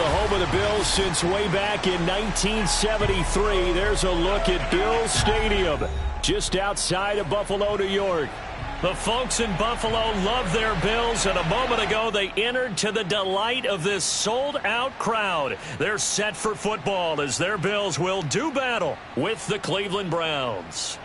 home of the Bills since way back in 1973. There's a look at Bills Stadium, just outside of Buffalo, New York. The folks in Buffalo love their Bills, and a moment ago they entered to the delight of this sold-out crowd. They're set for football as their Bills will do battle with the Cleveland Browns.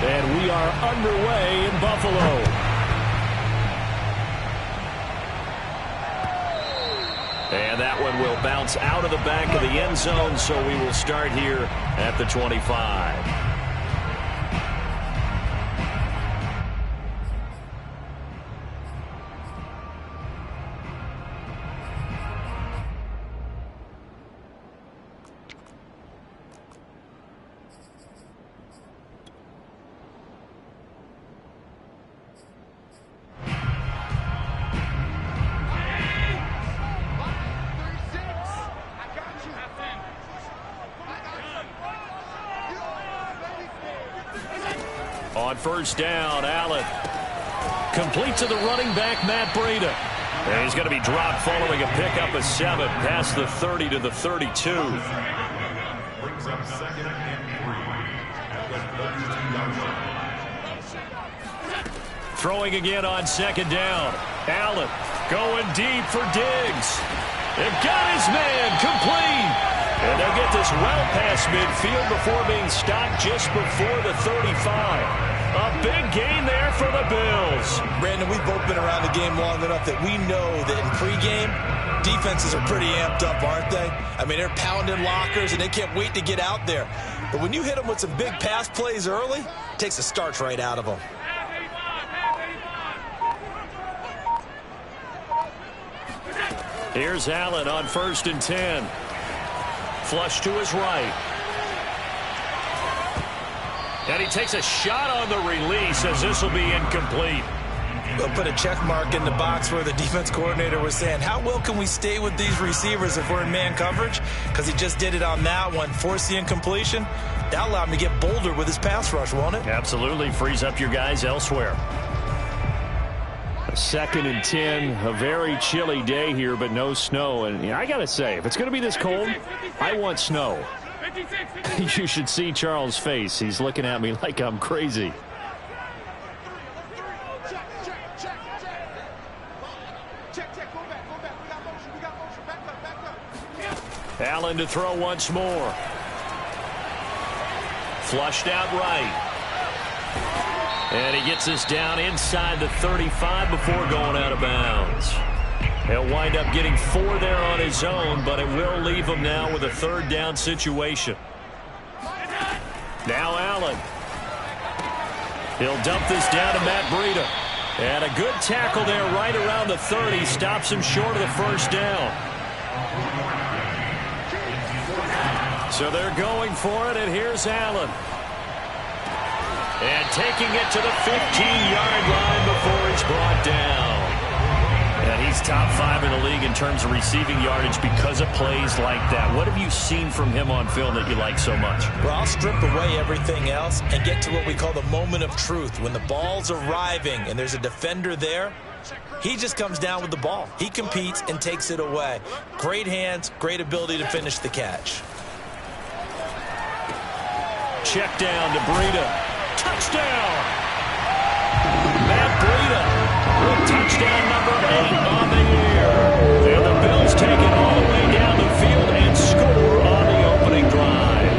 And we are underway in Buffalo. And that one will bounce out of the back of the end zone, so we will start here at the 25. On first down, Allen complete to the running back, Matt Breida. And he's going to be dropped following a pickup of 7 past the 30 to the 32. Throwing again on second down. Allen going deep for Diggs. It got his man complete. And they'll get this well past midfield before being stopped just before the 35. A big gain there for the Bills. Brandon, we've both been around the game long enough that we know that in pregame, defenses are pretty amped up, aren't they? I mean, they're pounding lockers, and they can't wait to get out there. But when you hit them with some big pass plays early, it takes the starch right out of them. Here's Allen on first and 10. Flush to his right. And he takes a shot on the release as this will be incomplete. They'll put a check mark in the box where the defense coordinator was saying, how well can we stay with these receivers if we're in man coverage? Because he just did it on that one. Force the incompletion. That allowed him to get bolder with his pass rush, won't it? Absolutely. Frees up your guys elsewhere. Second and 10, a very chilly day here, but no snow. And I got to say, if it's going to be this cold, I want snow. You should see Charles' face. He's looking at me like I'm crazy. Allen to throw once more. Flushed out right. And he gets this down inside the 35 before going out of bounds. He'll wind up getting 4 there on his own, but it will leave him now with a third down situation. Now Allen. He'll dump this down to Matt Breida. And a good tackle there right around the 30. Stops him short of the first down. So they're going for it, and here's Allen. And taking it to the 15-yard line before he's brought down. And he's top 5 in the league in terms of receiving yardage because of plays like that. What have you seen from him on film that you like so much? Well, I'll strip away everything else and get to what we call the moment of truth. When the ball's arriving and there's a defender there, he just comes down with the ball. He competes and takes it away. Great hands, great ability to finish the catch. Check down to Breida. Touchdown! Matt Breida with touchdown number 8 on the year. And the Bills take it all the way down the field and score on the opening drive.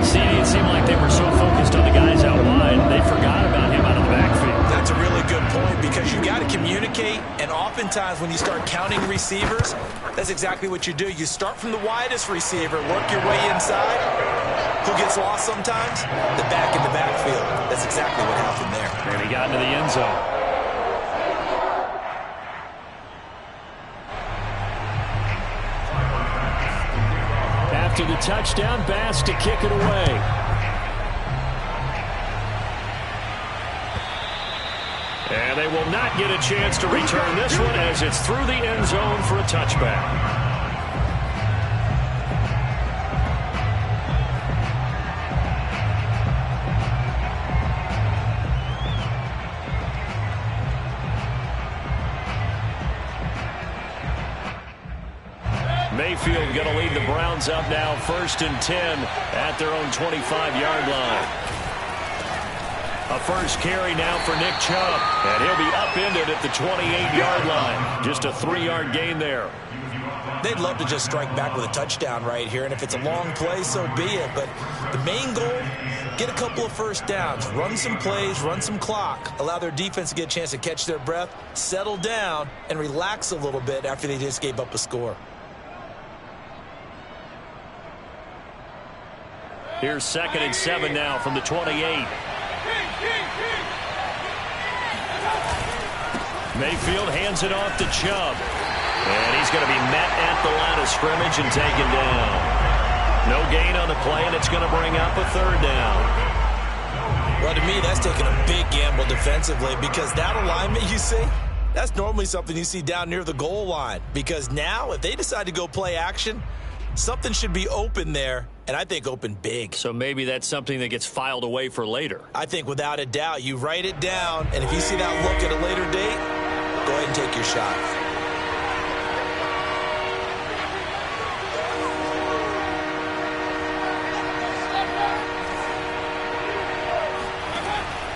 See, it seemed like they were so focused on the guys out wide, they forgot about him out of the backfield. That's a really good point because you got to communicate, and oftentimes when you start counting receivers, that's exactly what you do. You start from the widest receiver, work your way inside. Who gets lost sometimes? The back in the backfield. That's exactly what happened there. And he got into the end zone. After the touchdown, Bass to kick it away. And they will not get a chance to return this one as it's through the end zone for a touchback. Mayfield going to lead the Browns up now, 1st and 10 at their own 25-yard line. A first carry now for Nick Chubb, and he'll be upended at the 28-yard line. Just a 3-yard gain there. They'd love to just strike back with a touchdown right here, and if it's a long play, so be it. But the main goal, get a couple of first downs, run some plays, run some clock, allow their defense to get a chance to catch their breath, settle down, and relax a little bit after they just gave up a score. Here's 2nd and 7 now from the 28. Mayfield hands it off to Chubb. And he's going to be met at the line of scrimmage and taken down. No gain on the play, and it's going to bring up a 3rd down. Well, to me, that's taking a big gamble defensively because that alignment you see, that's normally something you see down near the goal line. Because now, if they decide to go play action, something should be open there, and I think open big. So maybe that's something that gets filed away for later. I think without a doubt, you write it down, and if you see that look at a later date, go ahead and take your shot.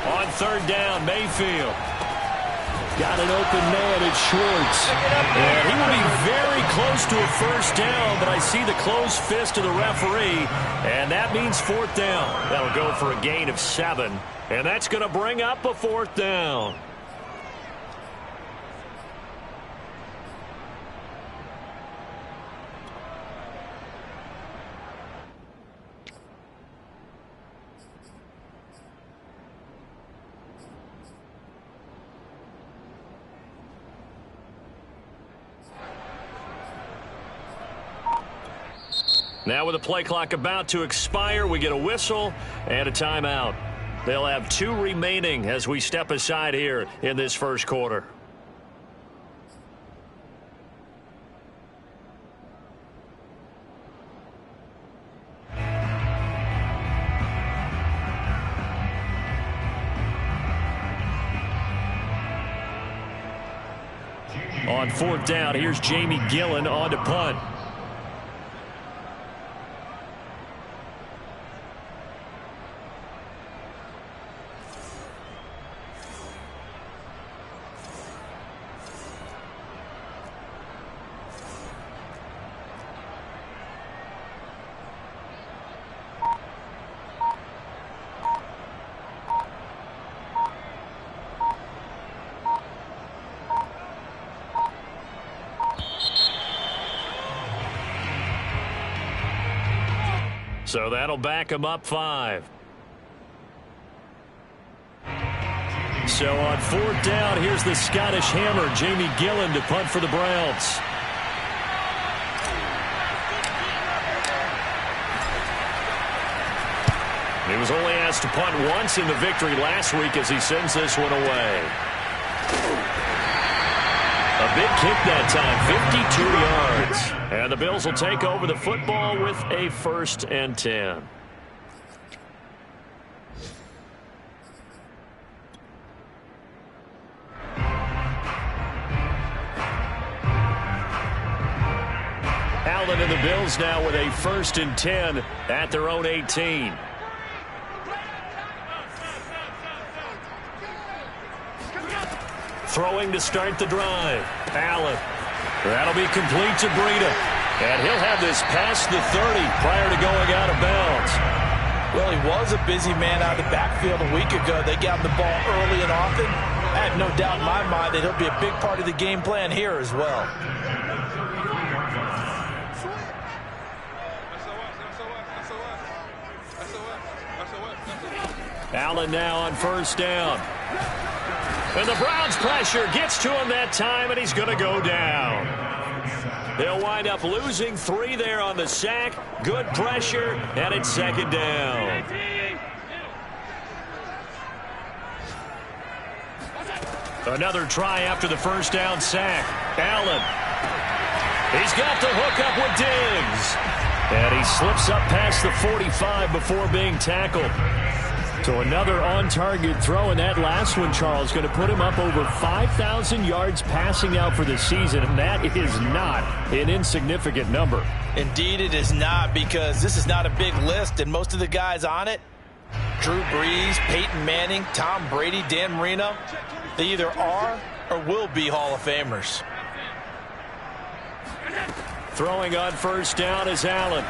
On 3rd down, Mayfield. Got an open man at Schwartz. And he will be very close to a 1st down, but I see the closed fist of the referee, and that means 4th down. That'll go for a gain of 7, and that's going to bring up a 4th down. Now with the play clock about to expire, we get a whistle and a timeout. They'll have 2 remaining as we step aside here in this 1st quarter. On 4th down, here's Jamie Gillen on to punt. So that'll back him up 5. So on 4th down, here's the Scottish Hammer, Jamie Gillen, to punt for the Browns. He was only asked to punt once in the victory last week as he sends this one away. A big kick that time, 52 yards. And the Bills will take over the football with a 1st and 10. Allen and the Bills now with a 1st and 10 at their own 18. Throwing to start the drive. Allen. That'll be complete to Breida. And he'll have this past the 30 prior to going out of bounds. Well, he was a busy man out of the backfield a week ago. They got him the ball early and often. I have no doubt in my mind that he'll be a big part of the game plan here as well. Allen now on 1st down. And the Browns pressure gets to him that time, and he's going to go down. They'll wind up losing 3 there on the sack. Good pressure, and it's 2nd down. Another try after the first down sack. Allen. He's got the hook up with Diggs. And he slips up past the 45 before being tackled. So another on-target throw, and that last one, Charles, going to put him up over 5,000 yards passing out for the season, and that is not an insignificant number. Indeed it is not, because this is not a big list, and most of the guys on it, Drew Brees, Peyton Manning, Tom Brady, Dan Marino, they either are or will be Hall of Famers. Throwing on first down is Allen.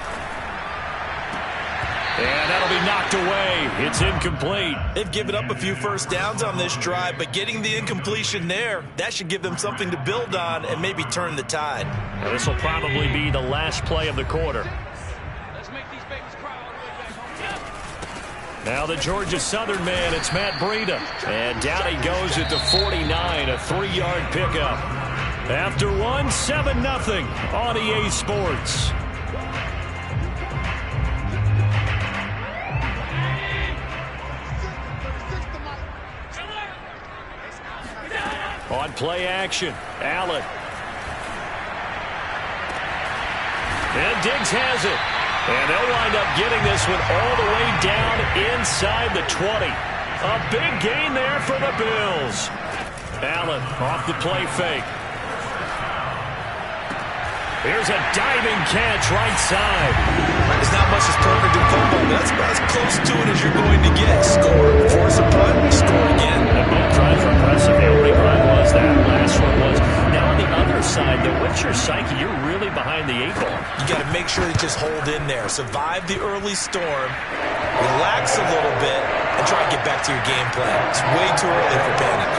And that'll be knocked away. It's incomplete. They've given up a few first downs on this drive, but getting the incompletion there, that should give them something to build on and maybe turn the tide. Now, this will probably be the last play of the quarter. Now the Georgia Southern man, it's Matt Breida. And down he goes at the 49, a 3-yard pickup. After one, 7-0 on EA Sports. On play action, Allen. And Diggs has it. And they'll wind up getting this one all the way down inside the 20. A big gain there for the Bills. Allen off the play fake. Here's a diving catch right side. There's not much that's perfect in football, but that's about as close to it as you're going to get. Score, force a punt, score again. And both drives were impressive. The only drive was that. Last one was. Now on the other side, though, what's your psyche? You're really behind the 8 ball. You got to make sure you just hold in there. Survive the early storm, relax a little bit, and try to get back to your game plan. It's way too early for panic.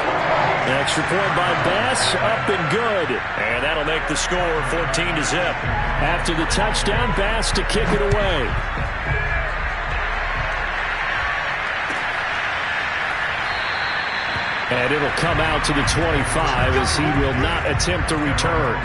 An extra point by Bass, up and good. And that'll make the score 14-0. After the touchdown, Bass to kick it away. And it'll come out to the 25 as he will not attempt to return.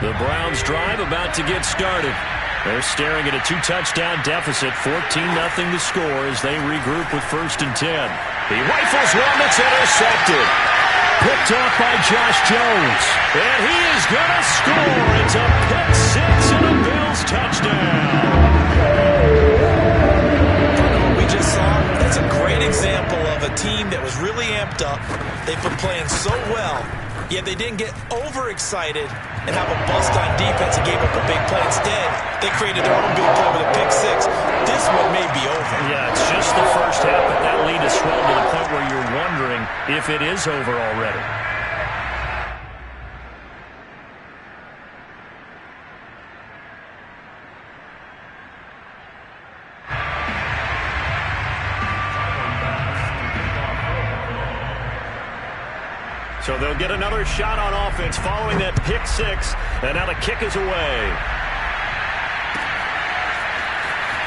The Browns drive about to get started. They're staring at a 2-touchdown deficit, 14-0 the score as they regroup with 1st and 10. He rifles one that's intercepted. Picked off by Josh Jones. And he is going to score. It's a pick six and a Bills touchdown. We just saw, that's a great example of a team that was really amped up. They've been playing so well, yet they didn't get overexcited and have a bust on defense and gave up a big play. Instead, they created their own big play with a pick six. This one may be over. Yeah, it's just the first half, but that lead has swelled to the point where you're wondering if it is over already. So they'll get another shot on offense following that pick six. And now the kick is away.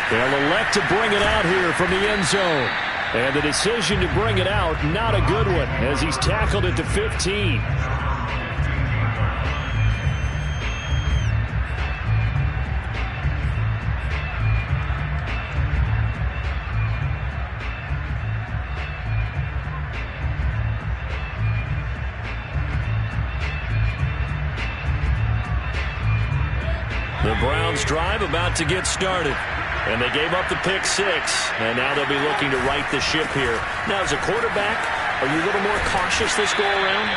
They'll elect to bring it out here from the end zone. And the decision to bring it out, not a good one, as he's tackled at the 15. The Browns drive about to get started. And they gave up the pick six. And now they'll be looking to right the ship here. Now, as a quarterback, are you a little more cautious this go around?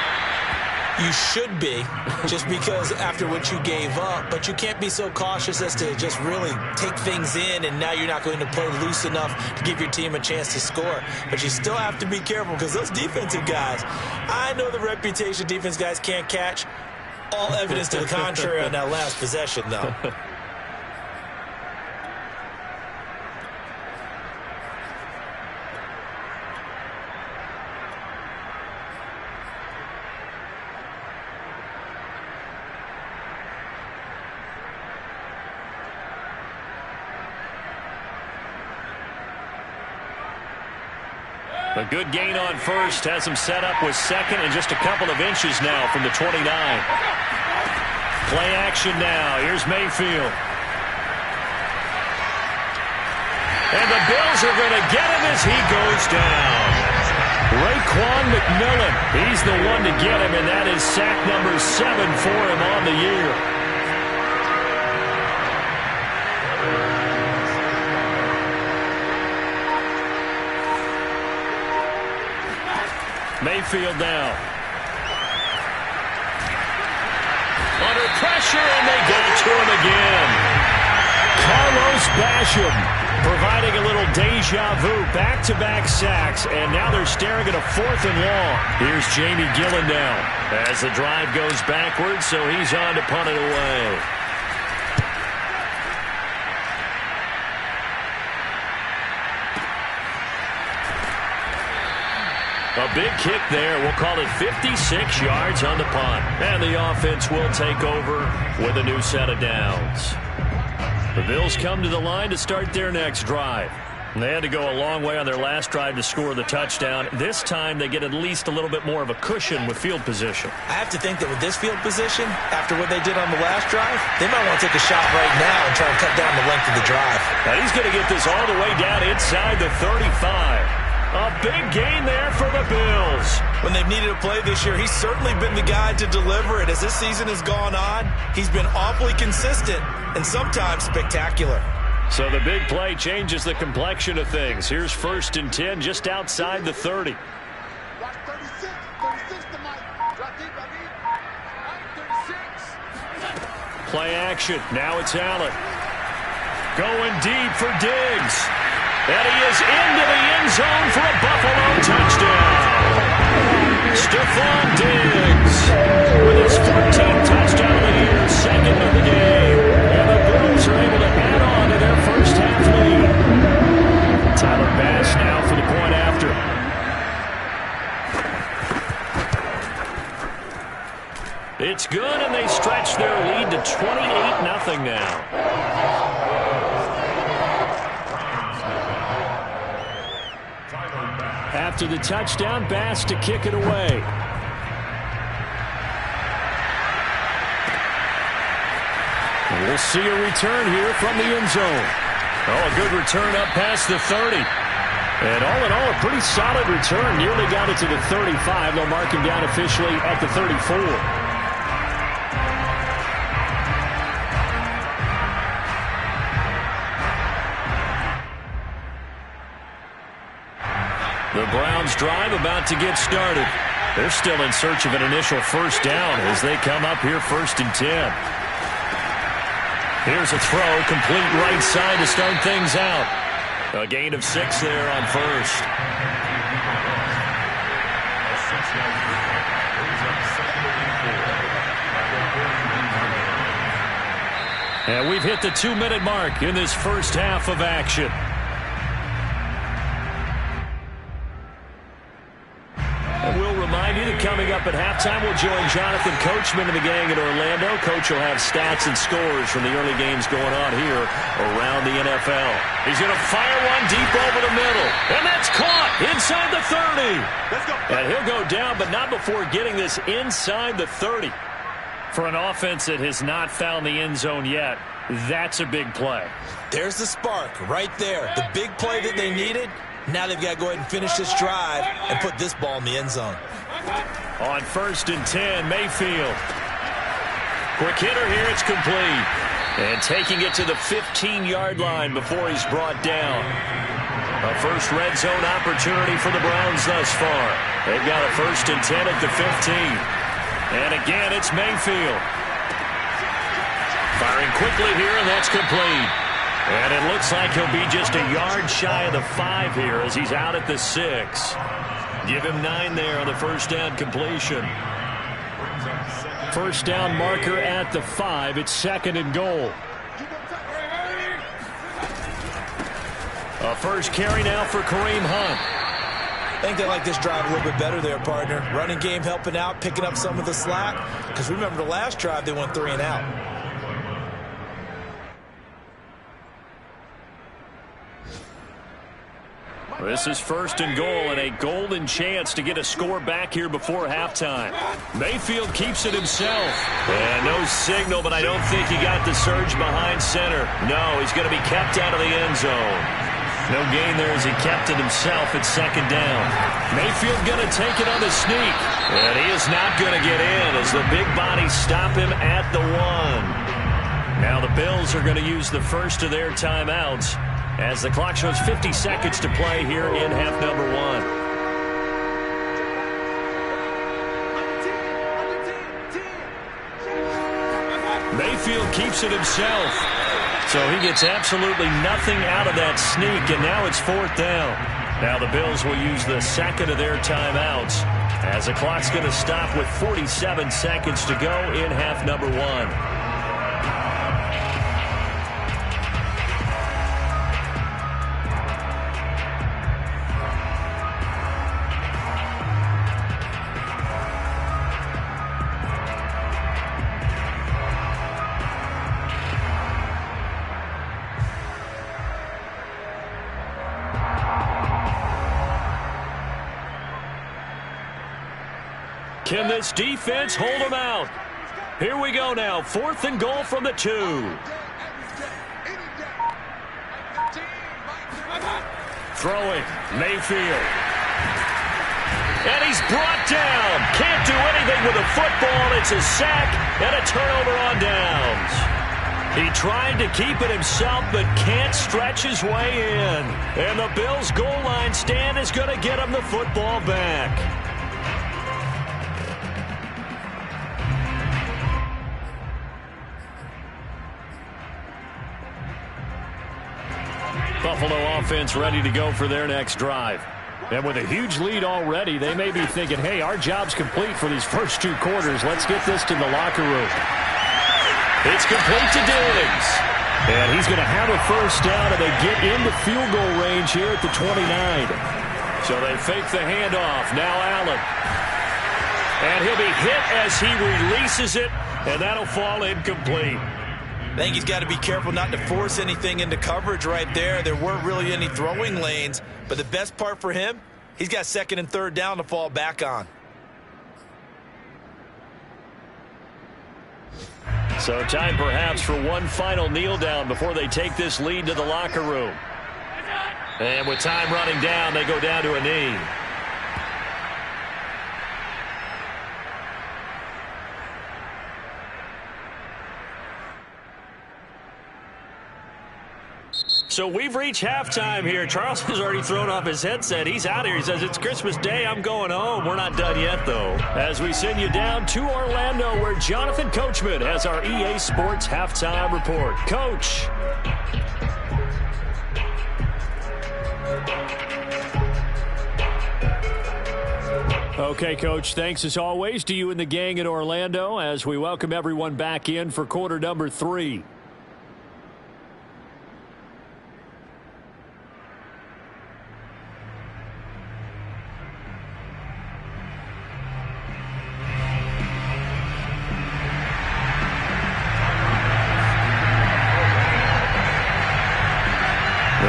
You should be, just because after what you gave up. But you can't be so cautious as to just really take things in, and now you're not going to play loose enough to give your team a chance to score. But you still have to be careful, because those defensive guys, I know the reputation defense guys can't catch. All evidence to the contrary on that last possession, though. A good gain on first has him set up with second and just a couple of inches now from the 29. Play action now. Here's Mayfield. And the Bills are going to get him as he goes down. Raekwon McMillan, he's the one to get him, and that is sack number 7 for him on the year. Mayfield now. Under pressure, and they get it to him again. Carlos Basham providing a little deja vu. Back-to-back sacks, and now they're staring at a 4th and long. Here's Jamie Gillen now as the drive goes backwards, so he's on to punt it away. A big kick there. We'll call it 56 yards on the punt. And the offense will take over with a new set of downs. The Bills come to the line to start their next drive. They had to go a long way on their last drive to score the touchdown. This time they get at least a little bit more of a cushion with field position. I have to think that with this field position, after what they did on the last drive, they might want to take a shot right now and try and cut down the length of the drive. Now he's going to get this all the way down inside the 35. A big gain there for the Bills. When they've needed a play this year, he's certainly been the guy to deliver it. As this season has gone on, he's been awfully consistent and sometimes spectacular. So the big play changes the complexion of things. Here's 1st and 10 just outside the 30. Play action. Now it's Allen. Going deep for Diggs. And he is into the end zone for a Buffalo touchdown. Stephon Diggs with his 14th touchdown of the year, 2nd of the game. And the Bills are able to add on to their first half lead. Tyler Bass now for the point after. It's good, and they stretch their lead to 28-0 now. After the touchdown, Bass to kick it away. We'll see a return here from the end zone. Oh, a good return up past the 30. And all in all, a pretty solid return. Nearly got it to the 35. They'll mark him down officially at the 34. The Browns drive about to get started. They're still in search of an initial first down as they come up here 1st and 10. Here's a throw, complete right side to start things out. A gain of 6 there on first. And we've hit the 2-minute mark in this first half of action. Coming up at halftime, we'll join Jonathan Coachman and the gang in Orlando. Coach will have stats and scores from the early games going on here around the NFL. He's going to fire one deep over the middle, and that's caught inside the 30. Let's go. And he'll go down, but not before getting this inside the 30. For an offense that has not found the end zone yet, that's a big play. There's the spark right there. The big play that they needed. Now they've got to go ahead and finish this drive and put this ball in the end zone. On 1st and 10, Mayfield. Quick hitter here, it's complete. And taking it to the 15-yard line before he's brought down. A first red zone opportunity for the Browns thus far. They've got a 1st and 10 at the 15. And again, it's Mayfield. Firing quickly here, and that's complete. And it looks like he'll be just a yard shy of the 5 here as he's out at the 6. Give him 9 there on the first down completion. First down marker at the 5. It's 2nd and goal. A first carry now for Kareem Hunt. I think they like this drive a little bit better there, partner. Running game helping out, picking up some of the slack. Because remember the last drive, they went 3 and out. This is 1st and goal and a golden chance to get a score back here before halftime. Mayfield keeps it himself. And no signal, but I don't think he got the surge behind center. No, he's going to be kept out of the end zone. No gain there as he kept it himself at 2nd down. Mayfield going to take it on the sneak. And he is not going to get in as the big bodies stop him at the 1. Now the Bills are going to use the first of their timeouts as the clock shows 50 seconds to play here in half number 1. Mayfield keeps it himself. So he gets absolutely nothing out of that sneak, and now it's 4th down. Now the Bills will use the second of their timeouts as the clock's going to stop with 47 seconds to go in half number 1. Can this defense hold them out? Here we go now. 4th and goal from the 2. Throwing. Mayfield. And he's brought down. Can't do anything with the football. It's a sack and a turnover on downs. He tried to keep it himself but can't stretch his way in. And the Bills' goal line stand is going to get him the football back. Buffalo offense ready to go for their next drive. And with a huge lead already, they may be thinking, hey, our job's complete for these first 2 quarters. Let's get this to the locker room. It's complete to Diggs. And he's going to have a first down, and they get into field goal range here at the 29. So they fake the handoff. Now Allen. And he'll be hit as he releases it, and that'll fall incomplete. I think he's got to be careful not to force anything into coverage right there. There weren't really any throwing lanes, but the best part for him, he's got 2nd and 3rd down to fall back on. So time perhaps for one final kneel down before they take this lead to the locker room. And with time running down, they go down to a knee. So we've reached halftime here. Charles has already thrown off his headset. He's out here. He says, it's Christmas Day. I'm going home. We're not done yet, though. As we send you down to Orlando, where Jonathan Coachman has our EA Sports halftime report. Coach. Okay, Coach, thanks as always to you and the gang in Orlando as we welcome everyone back in for quarter number 3.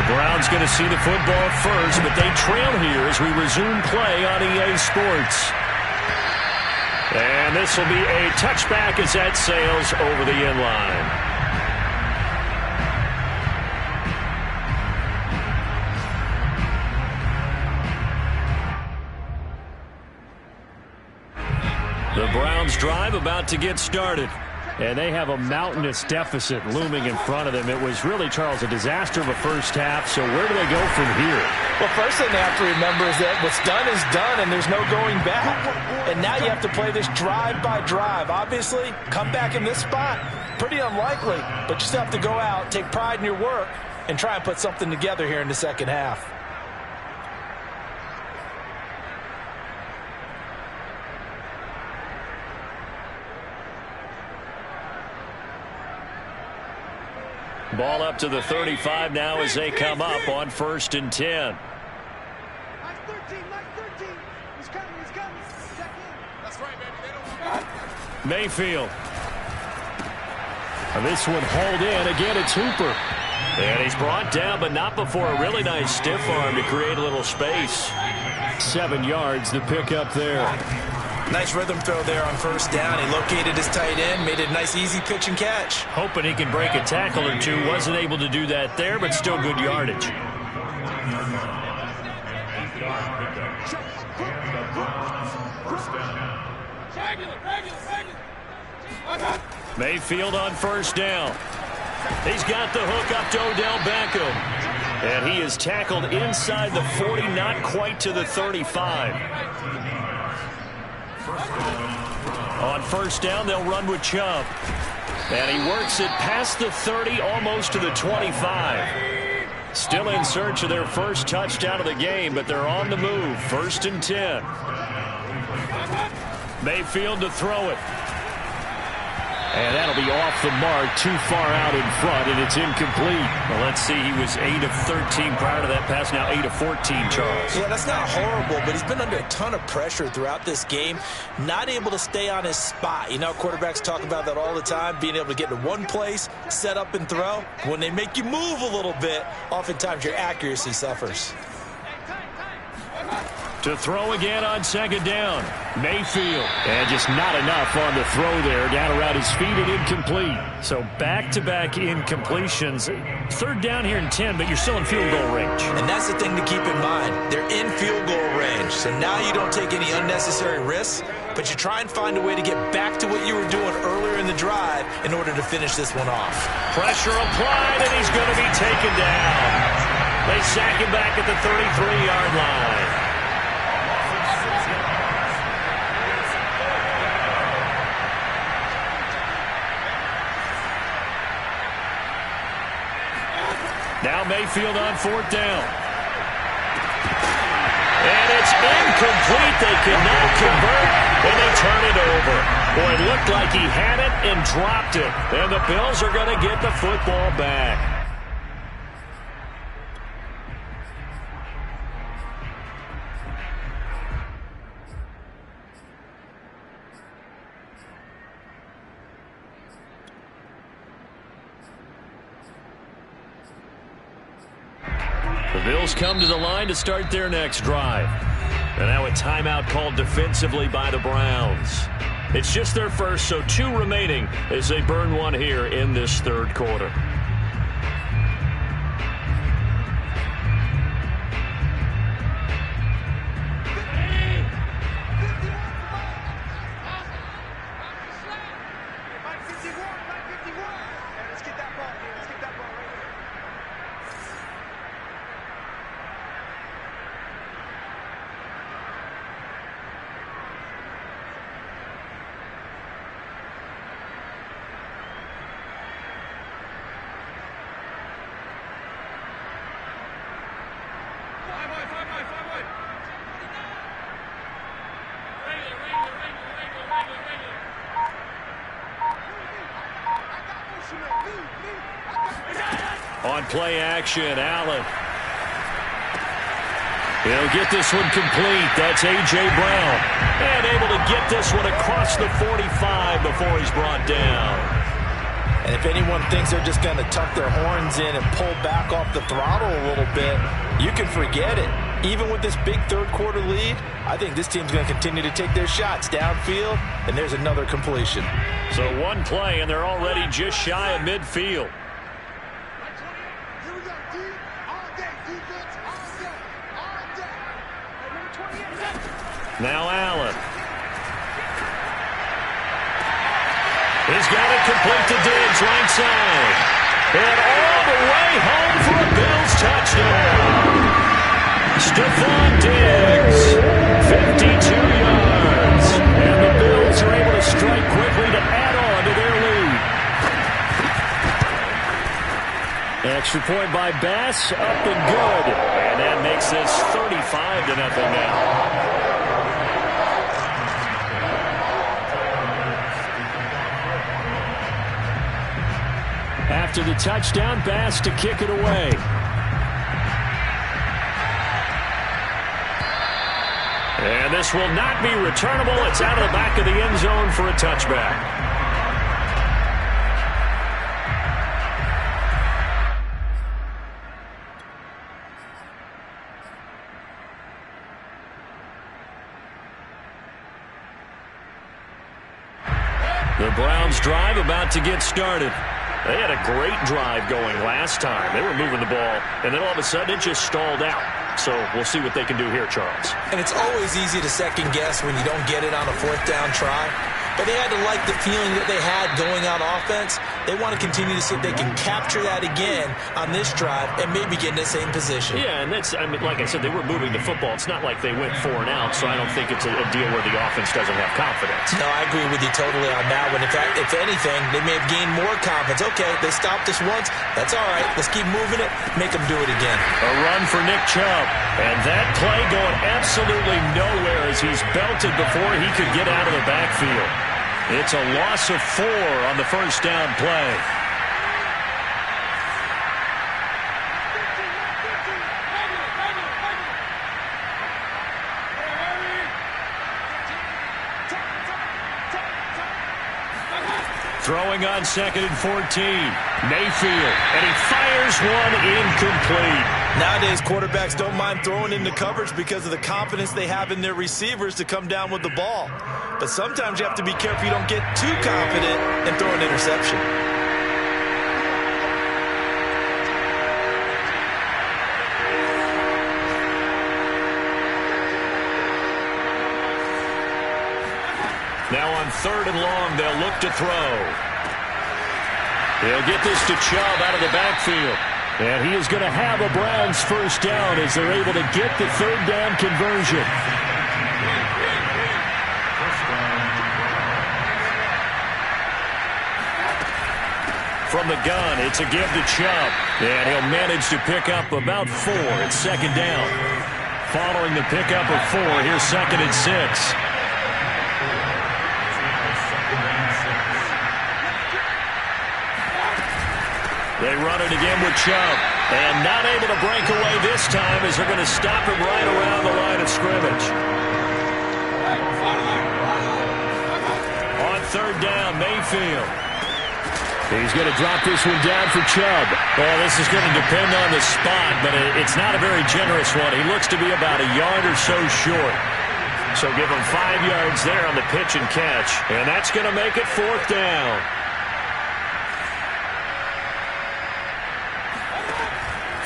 Brown's going to see the football first, but they trail here as we resume play on EA Sports. And this will be a touchback as that sails over the end line. The Browns drive about to get started. And they have a mountainous deficit looming in front of them. It was really, Charles, a disaster of a first half. So where do they go from here? Well, first thing they have to remember is that what's done is done, and there's no going back. And now you have to play this drive by drive. Obviously, come back in this spot, pretty unlikely. But you still have to go out, take pride in your work, and try and put something together here in the second half. Ball up to the 35 now as they come up on 1st and 10. Mayfield. And this one hauled in. Again, it's Hooper. And he's brought down, but not before a really nice stiff arm to create a little space. 7 yards to pick up there. Nice rhythm throw there on first down. He located his tight end, made it a nice easy pitch and catch. Hoping he can break a tackle or two. Wasn't able to do that there, but still good yardage. Mayfield on first down. He's got the hook up to Odell Beckham. And he is tackled inside the 40, not quite to the 35. On first down, they'll run with Chubb. And he works it past the 30, almost to the 25. Still in search of their first touchdown of the game, but they're on the move. 1st and 10. Mayfield to throw it. And that'll be off the mark, too far out in front, and it's incomplete. Well, let's see, he was 8 of 13 prior to that pass, now 8 of 14, Charles. Yeah, that's not horrible, but he's been under a ton of pressure throughout this game, not able to stay on his spot. You know, quarterbacks talk about that all the time, being able to get to one place, set up and throw. When they make you move a little bit, oftentimes your accuracy suffers. To throw again on 2nd down. Mayfield. And just not enough on the throw there. Down around his feet and incomplete. So back-to-back incompletions. 3rd down here and 10, but you're still in field goal range. And that's the thing to keep in mind. They're in field goal range. So now you don't take any unnecessary risks, but you try and find a way to get back to what you were doing earlier in the drive in order to finish this one off. Pressure applied, and he's going to be taken down. They sack him back at the 33-yard line. Now Mayfield on 4th down. And it's incomplete. They cannot convert, and they turn it over. Boy, it looked like he had it and dropped it. And the Bills are going to get the football back. The Bills come to the line to start their next drive. And now a timeout called defensively by the Browns. It's just their first, so 2 remaining as they burn one here in this 3rd quarter. On play action, Allen. He'll get this one complete. That's A.J. Brown. And able to get this one across the 45 before he's brought down. And if anyone thinks they're just going to tuck their horns in and pull back off the throttle a little bit, you can forget it. Even with this big 3rd quarter lead, I think this team's going to continue to take their shots downfield, and there's another completion. So 1 play, and they're already just shy of midfield. Now Allen. He's got it complete to Diggs, right side. And all the way home for a Bills touchdown. Stephon Diggs, 52 yards. And the Bills are able to strike quickly to add on to their lead. Extra point by Bass, up and good. And that makes this 35-0 now. After the touchdown, Bass to kick it away. And this will not be returnable. It's out of the back of the end zone for a touchback. The Browns drive about to get started. They had a great drive going last time. They were moving the ball, and then all of a sudden it just stalled out. So we'll see what they can do here, Charles. And it's always easy to second guess when you don't get it on a fourth down try. But they had to like the feeling that they had going on offense. They want to continue to see if they can capture that again on this drive and maybe get in the same position. Yeah, and that's, I mean, like I said, they were moving the football. It's not like they went 4 and out, so I don't think it's a deal where the offense doesn't have confidence. No, I agree with you totally on that one. In fact, if anything, they may have gained more confidence. Okay, they stopped us once. That's all right. Let's keep moving it. Make them do it again. A run for Nick Chubb. And that play going absolutely nowhere as he's belted before he could get out of the backfield. It's a loss of 4 on the first down play. Throwing on 2nd and 14. Mayfield, and he fires one incomplete. Nowadays, quarterbacks don't mind throwing into coverage because of the confidence they have in their receivers to come down with the ball. But sometimes you have to be careful you don't get too confident and throw an interception. Now on 3rd and long, they'll look to throw. They'll get this to Chubb out of the backfield. And he is going to have a Browns first down as they're able to get the 3rd down conversion. From the gun, it's a give to Chubb. And he'll manage to pick up about 4. It's 2nd down. Following the pickup of 4, here's 2nd and 6. They run it again with Chubb. And not able to break away this time as they're going to stop him right around the line of scrimmage. On 3rd down, Mayfield. He's going to drop this one down for Chubb. Well, this is going to depend on the spot, but it's not a very generous one. He looks to be about a yard or so short. So give him 5 yards there on the pitch and catch. And that's going to make it 4th down.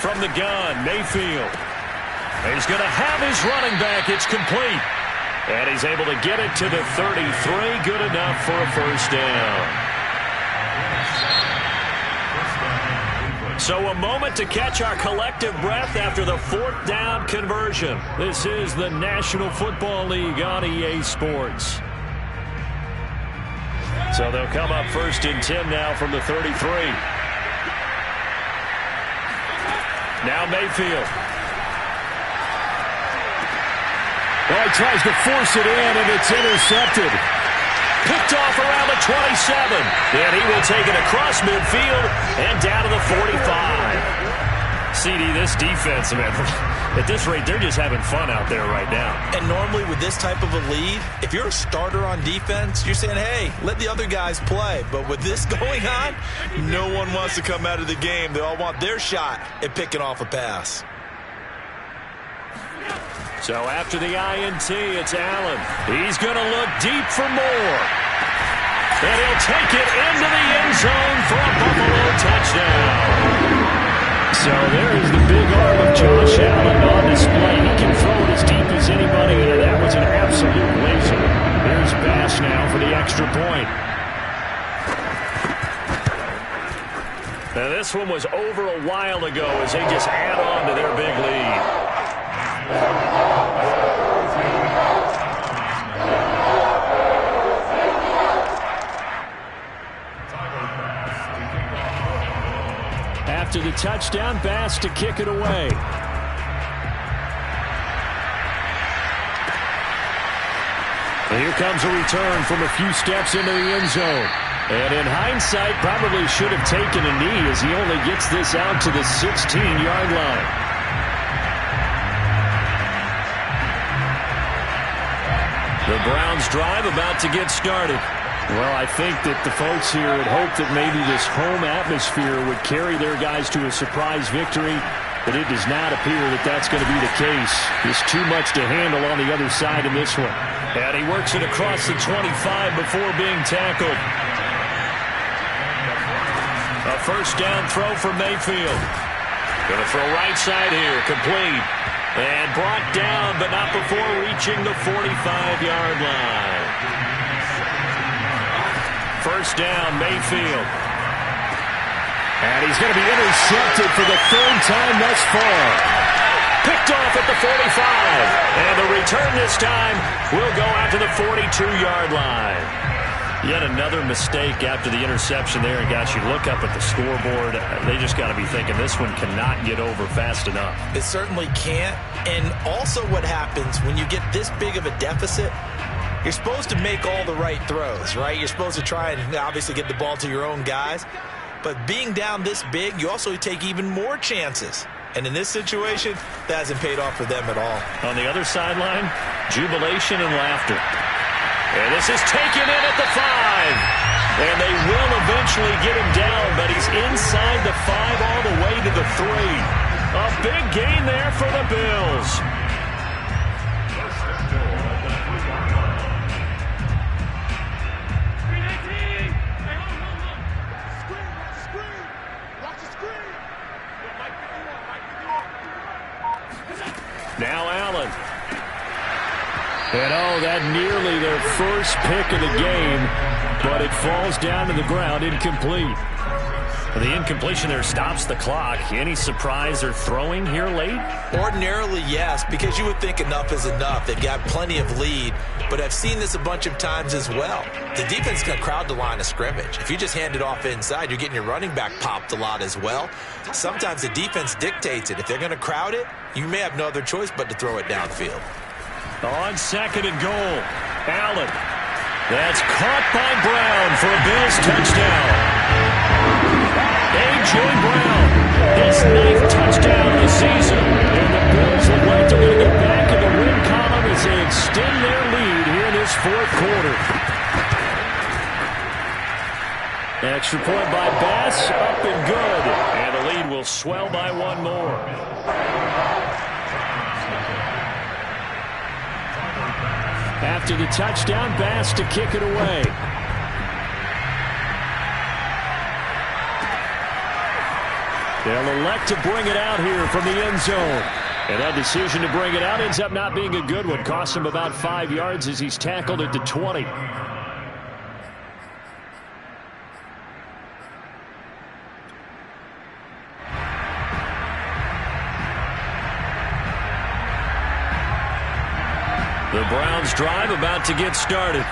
From the gun, Mayfield. He's going to have his running back. It's complete. And he's able to get it to the 33. Good enough for a first down. So a moment to catch our collective breath after the 4th down conversion. This is the National Football League on EA Sports. So they'll come up 1st and 10 now from the 33. Now Mayfield. Well, he tries to force it in, and it's intercepted. Picked off around the 27. And he will take it across midfield and down to the 45. CD, this defense, man, at this rate, they're just having fun out there right now. And normally with this type of a lead, if you're a starter on defense, you're saying, hey, let the other guys play. But with this going on, no one wants to come out of the game. They all want their shot at picking off a pass. So after the INT, it's Allen. He's going to look deep for more. And he'll take it into the end zone for a Buffalo touchdown. So there is the big arm of Josh Allen on display. He can throw it as deep as anybody, and that was an absolute laser. Here's Bass now for the extra point. Now this one was over a while ago as they just add on to their big lead. After the touchdown, Bass to kick it away. And here comes a return from a few steps into the end zone. And in hindsight, probably should have taken a knee as he only gets this out to the 16-yard line. The Browns drive about to get started. Well, I think that the folks here had hoped that maybe this home atmosphere would carry their guys to a surprise victory, but it does not appear that that's going to be the case. There's too much to handle on the other side in this one. And he works it across the 25 before being tackled. A first down throw for Mayfield. Going to throw right side here, complete. And brought down, but not before reaching the 45-yard line. First down, Mayfield. And he's going to be intercepted for the third time thus far. Picked off at the 45. And the return this time will go out to the 42-yard line. Yet another mistake after the interception there. And, guys, you look up at the scoreboard, they just got to be thinking this one cannot get over fast enough. It certainly can't. And also what happens when you get this big of a deficit, you're supposed to make all the right throws, right? You're supposed to try and obviously get the ball to your own guys. But being down this big, you also take even more chances. And in this situation, that hasn't paid off for them at all. On the other sideline, jubilation and laughter. And this is taken in at the 5. And they will eventually get him down, but he's inside the 5 all the way to the 3. A big gain there for the Bills. Now Allen. And that nearly their first pick of the game, but it falls down to the ground, incomplete. The incompletion there stops the clock. Any surprise they're throwing here late? Ordinarily, yes, because you would think enough is enough. They've got plenty of lead, but I've seen this a bunch of times as well. The defense is going to crowd the line of scrimmage. If you just hand it off inside, you're getting your running back popped a lot as well. Sometimes the defense dictates it. If they're going to crowd it, you may have no other choice but to throw it downfield. On second and goal, Allen. That's caught by Brown for a Bills touchdown. A.J. Brown, his 9th touchdown of the season. And the Bills look like they're going to get back in the win column as they extend their lead here in this fourth quarter. Extra point by Bass, up and good. And the lead will swell by one more. After the touchdown, Bass to kick it away. They'll elect to bring it out here from the end zone. And that decision to bring it out ends up not being a good one. Costs him about 5 yards as he's tackled at the 20. The Browns drive about to get started.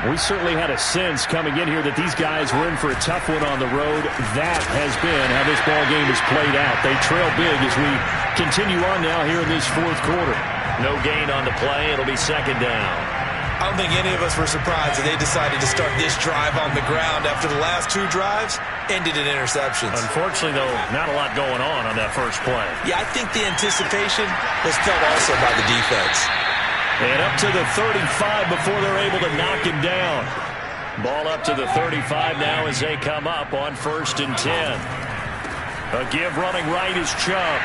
We certainly had a sense coming in here that these guys were in for a tough one on the road. That has been how this ball game has played out. They trail big as we continue on now here in this fourth quarter. No gain on the play. It'll be second down. I don't think any of us were surprised that they decided to start this drive on the ground after the last 2 drives ended in interceptions. Unfortunately, though, not a lot going on that first play. Yeah, I think the anticipation was felt also by the defense. And up to the 35 before they're able to knock him down. Ball up to the 35 now as they come up on 1st and 10. A give running right is Chubb.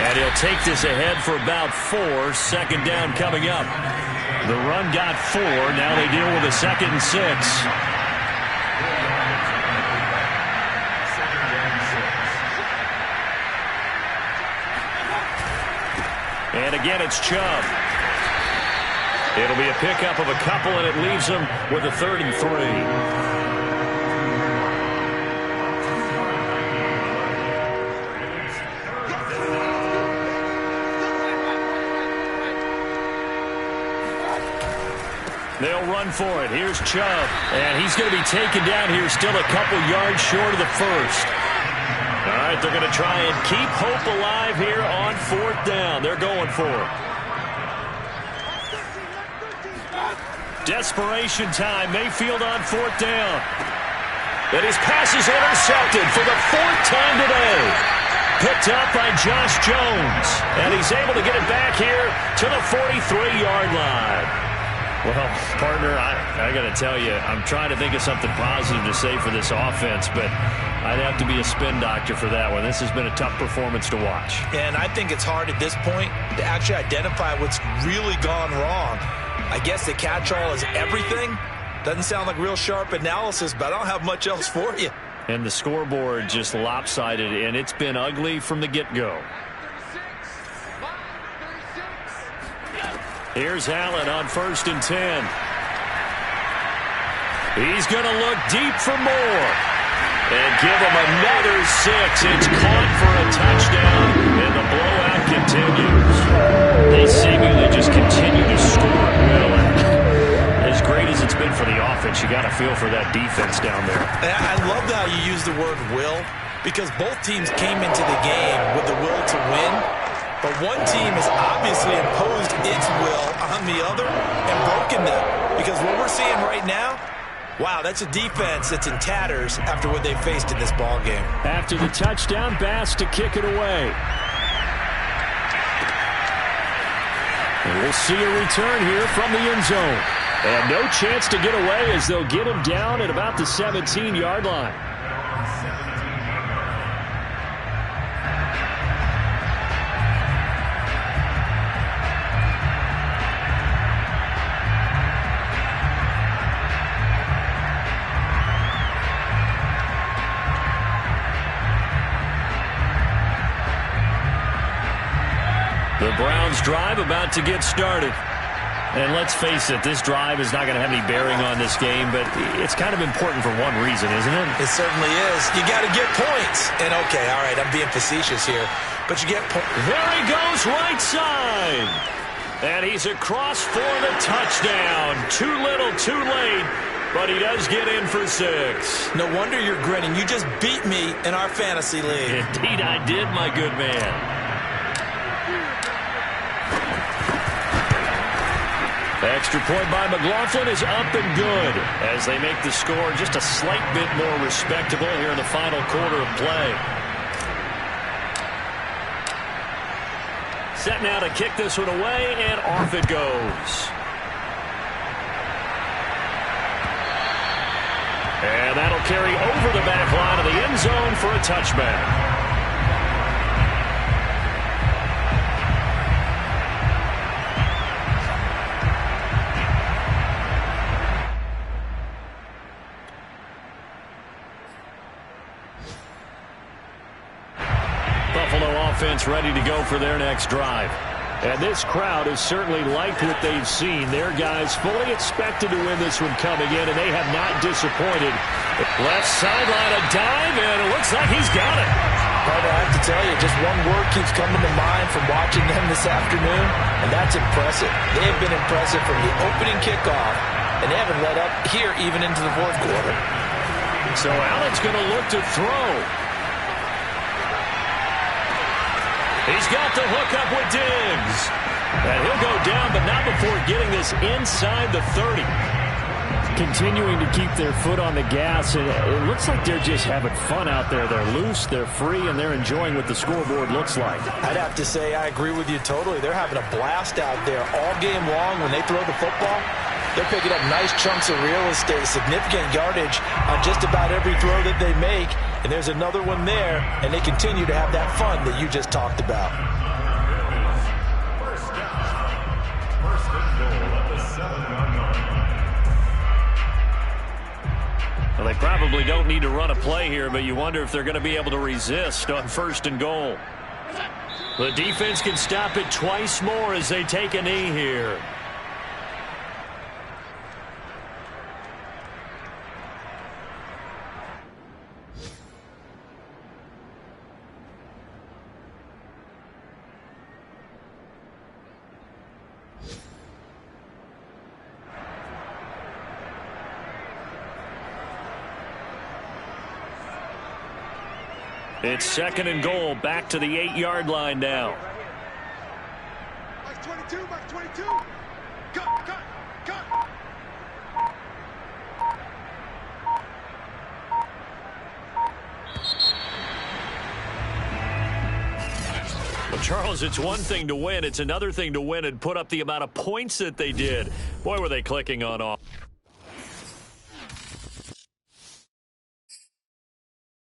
And he'll take this ahead for about 4. Second down coming up. The run got 4. Now they deal with a 2nd and 6. And again, it's Chubb. It'll be a pickup of a couple, and it leaves them with a 3rd and 3. They'll run for it. Here's Chubb, and he's going to be taken down here still a couple yards short of the 1st. All right, they're going to try and keep hope alive here on 4th down. They're going for it. Desperation time. Mayfield on 4th down. And his pass is intercepted for the 4th time today. Picked up by Josh Jones. And he's able to get it back here to the 43-yard line. Well, partner, I got to tell you, I'm trying to think of something positive to say for this offense, but I'd have to be a spin doctor for that one. This has been a tough performance to watch. And I think it's hard at this point to actually identify what's really gone wrong. I guess the catch-all is everything. Doesn't sound like real sharp analysis, but I don't have much else for you. And the scoreboard just lopsided, and it's been ugly from the get-go. Here's Allen on 1st and 10. He's going to look deep for more. And give him another 6. It's caught for a touchdown, and the blowout continues. They seemingly just continue to score at will. And as great as it's been for the offense, you got to feel for that defense down there. I love how you use the word will, because both teams came into the game with the will to win. But one team has obviously imposed its will on the other and broken them. Because what we're seeing right now, wow, that's a defense that's in tatters after what they faced in this ballgame. After the touchdown, Bass to kick it away. And we'll see a return here from the end zone. And no chance to get away as they'll get him down at about the 17-yard line. The Browns drive about to get started. And let's face it, this drive is not going to have any bearing on this game, but it's kind of important for one reason, isn't it? It certainly is. You got to get points. And okay, all right, I'm being facetious here, but you get points. There he goes, right side. And he's across for the touchdown. Too little, too late, but he does get in for 6. No wonder you're grinning. You just beat me in our fantasy league. Indeed I did, my good man. Extra point by McLaughlin is up and good as they make the score just a slight bit more respectable here in the final quarter of play. Set now to kick this one away, and off it goes. And that'll carry over the back line of the end zone for a touchback. Offense ready to go for their next drive. And this crowd has certainly liked what they've seen. Their guys fully expected to win this one coming in, and they have not disappointed. Left sideline, a dive, and it looks like he's got it. But I have to tell you, just one word keeps coming to mind from watching them this afternoon, and that's impressive. They have been impressive from the opening kickoff, and they haven't let up here even into the fourth quarter. So Allen's going to look to throw. He's got the hook up with Diggs. And he'll go down, but not before getting this inside the 30. Continuing to keep their foot on the gas. And it looks like they're just having fun out there. They're loose, they're free, and they're enjoying what the scoreboard looks like. I'd have to say I agree with you totally. They're having a blast out there all game long when they throw the football. They're picking up nice chunks of real estate, significant yardage on just about every throw that they make. And there's another one there, and they continue to have that fun that you just talked about. First and goal at the 7-yard line. Well, they probably don't need to run a play here, but you wonder if they're going to be able to resist on 1st and goal. The defense can stop it twice more as they take a knee here. It's 2nd and goal, back to the 8-yard line now. Box 22, box 22. Cut. Well, Charles, it's one thing to win. It's another thing to win and put up the amount of points that they did. Boy, were they clicking on off.